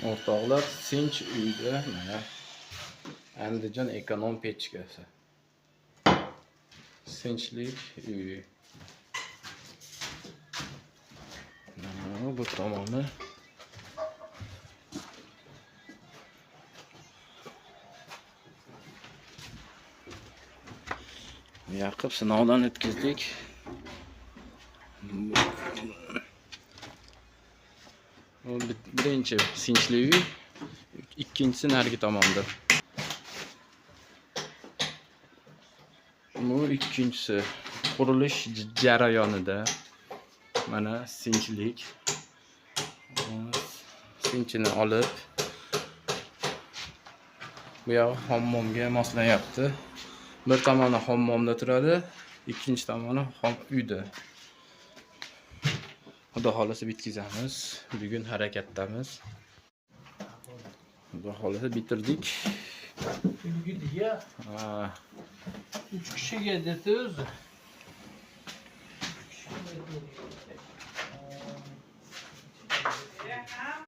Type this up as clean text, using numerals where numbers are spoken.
O'rtoqlar, Sinch uyda mana Andijon ekonom pechkasi. Sinchlik uy. Mana bu tomoni. Yaqib sinovdan o'tkazdik. Bu birinchi sinchli uy, ikkinchisi narigi tomonda. Bu ikkinchisi qurilish jarayonida. Mana sinchlik. Sinchini olib bu yoq hammomga moslayapti. Bir tomoni hammomda turadi, ikkinchi tomoni uyda. Xudo xolasa bitkazamiz. Bugun harakatdamiz. Xudo xolasa bitirdik. Bugun ya. 3 kishiga dedi o'zi.